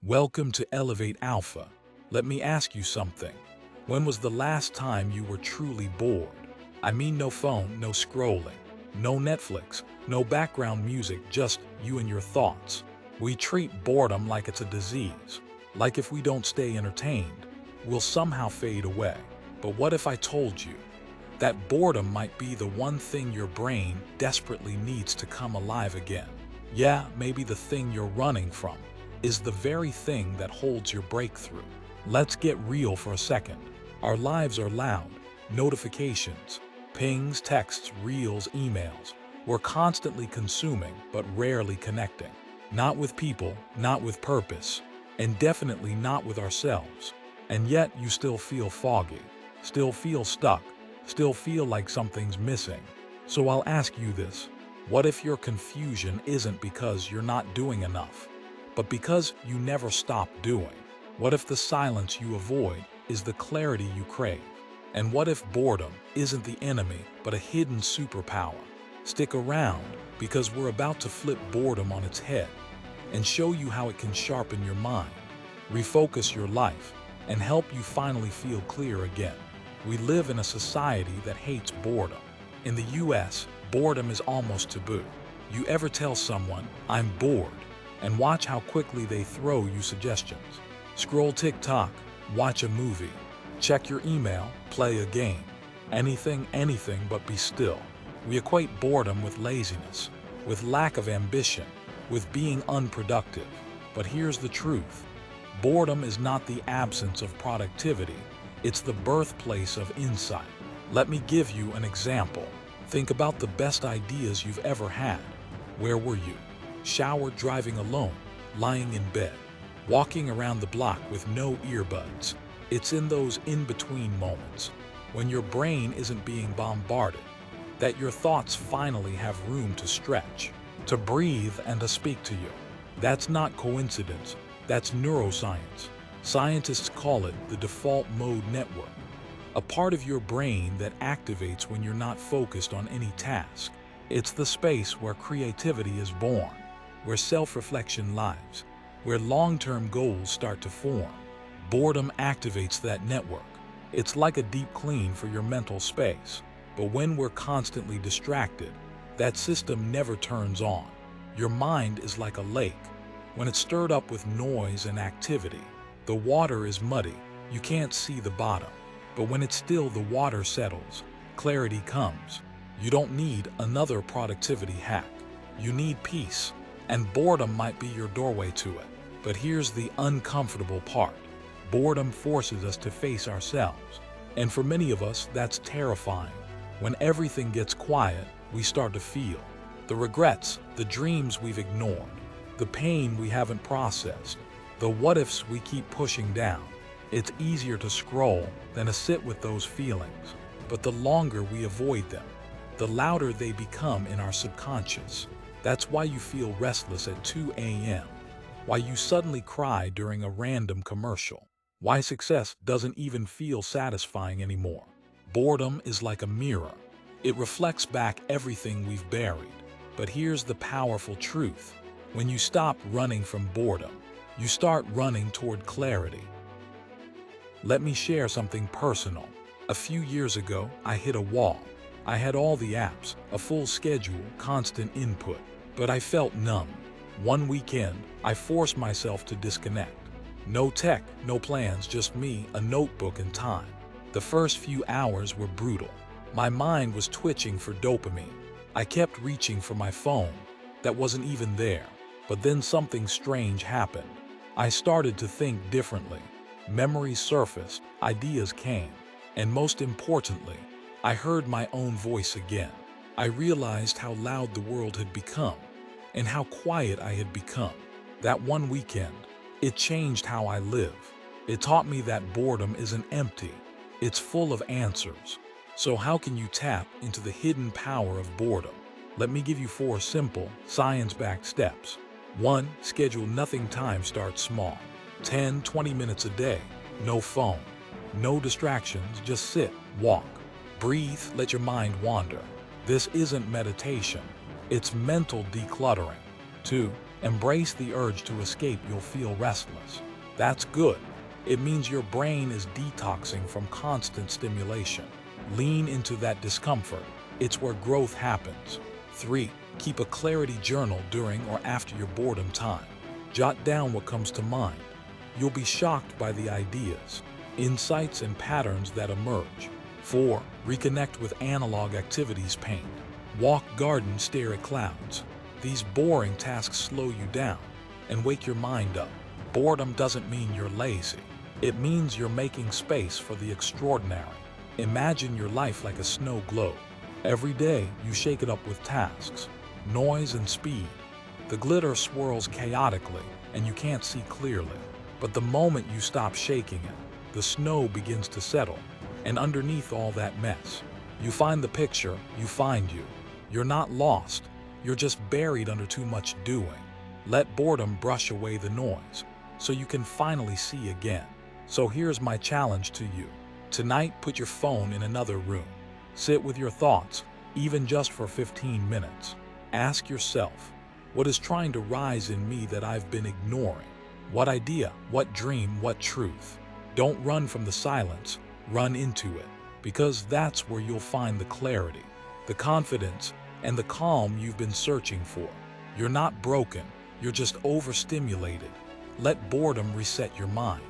Welcome to Elevate Alpha. Let me ask you something. When was the last time you were truly bored? I mean, no phone, no scrolling, no Netflix, no background music, just you and your thoughts. We treat boredom like it's a disease, like if we don't stay entertained, we'll somehow fade away. But what if I told you that boredom might be the one thing your brain desperately needs to come alive again? Yeah, maybe the thing you're running from is the very thing that holds your breakthrough. Let's get real for a second. Our lives are loud. Notifications, pings, texts, reels, emails. We're constantly consuming, but rarely connecting. Not with people, not with purpose, and definitely not with ourselves. And yet you still feel foggy, still feel stuck, still feel like something's missing. So I'll ask you this. What if your confusion isn't because you're not doing enough, but because you never stop doing? What if the silence you avoid is the clarity you crave? And what if boredom isn't the enemy, but a hidden superpower? Stick around, because we're about to flip boredom on its head and show you how it can sharpen your mind, refocus your life, and help you finally feel clear again. We live in a society that hates boredom. In the US, boredom is almost taboo. You ever tell someone, "I'm bored," and watch how quickly they throw you suggestions. Scroll TikTok, watch a movie, check your email, play a game. Anything but be still. We equate boredom with laziness, with lack of ambition, with being unproductive. But here's the truth. Boredom is not the absence of productivity. It's the birthplace of insight. Let me give you an example. Think about the best ideas you've ever had. Where were you? Showered, driving alone, lying in bed, walking around the block with no earbuds. It's in those in-between moments, when your brain isn't being bombarded, that your thoughts finally have room to stretch, to breathe, and to speak to you. That's not coincidence. That's neuroscience. Scientists call it the default mode network, a part of your brain that activates when you're not focused on any task. It's the space where creativity is born, where self-reflection lives, where long-term goals start to form. Boredom activates that network. It's like a deep clean for your mental space. But when we're constantly distracted, that system never turns on. Your mind is like a lake. When it's stirred up with noise and activity, the water is muddy. You can't see the bottom. But when it's still, the water settles. Clarity comes. You don't need another productivity hack. You need peace. And boredom might be your doorway to it. But here's the uncomfortable part. Boredom forces us to face ourselves. And for many of us, that's terrifying. When everything gets quiet, we start to feel the regrets, the dreams we've ignored, the pain we haven't processed, the what-ifs we keep pushing down. It's easier to scroll than to sit with those feelings. But the longer we avoid them, the louder they become in our subconscious. That's why you feel restless at 2 a.m., why you suddenly cry during a random commercial, why success doesn't even feel satisfying anymore. Boredom is like a mirror. It reflects back everything we've buried. But here's the powerful truth. When you stop running from boredom, you start running toward clarity. Let me share something personal. A few years ago, I hit a wall. I had all the apps, a full schedule, constant input, but I felt numb. One weekend, I forced myself to disconnect. No tech, no plans, just me, a notebook, and time. The first few hours were brutal. My mind was twitching for dopamine. I kept reaching for my phone. That wasn't even there. But then something strange happened. I started to think differently. Memories surfaced, ideas came, and most importantly, I heard my own voice again. I realized how loud the world had become, and how quiet I had become. That one weekend, it changed how I live. It taught me that boredom isn't empty. It's full of answers. So how can you tap into the hidden power of boredom? Let me give you 4 simple, science-backed steps. 1. Schedule nothing time. Start small. 10-20 minutes a day. No phone. No distractions. Just sit, walk, breathe, let your mind wander. This isn't meditation, it's mental decluttering. 2. Embrace the urge to escape. You'll feel restless. That's good. It means your brain is detoxing from constant stimulation. Lean into that discomfort. It's where growth happens. 3. Keep a clarity journal during or after your boredom time. Jot down what comes to mind. You'll be shocked by the ideas, insights, and patterns that emerge. 4. Reconnect with analog activities. Paint, walk, garden, stare at clouds. These boring tasks slow you down and wake your mind up. Boredom doesn't mean you're lazy. It means you're making space for the extraordinary. Imagine your life like a snow globe. Every day, you shake it up with tasks, noise, and speed. The glitter swirls chaotically, and you can't see clearly. But the moment you stop shaking it, the snow begins to settle, and underneath all that mess, you find the picture, you find you. You're not lost, you're just buried under too much doing. Let boredom brush away the noise, so you can finally see again. So here's my challenge to you. Tonight, put your phone in another room. Sit with your thoughts, even just for 15 minutes. Ask yourself, what is trying to rise in me that I've been ignoring? What idea, what dream, what truth? Don't run from the silence, run into it, because that's where you'll find the clarity, the confidence, and the calm you've been searching for. You're not broken, you're just overstimulated. Let boredom reset your mind.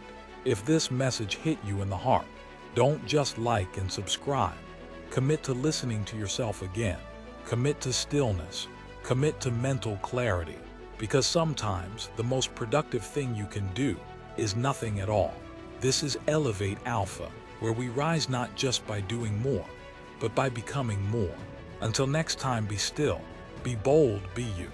If this message hit you in the heart, don't just like and subscribe. Commit to listening to yourself again. Commit to stillness. Commit to mental clarity. Because sometimes the most productive thing you can do is nothing at all. This is Elevate Alpha, where we rise not just by doing more, but by becoming more. Until next time, be still, be bold, be you.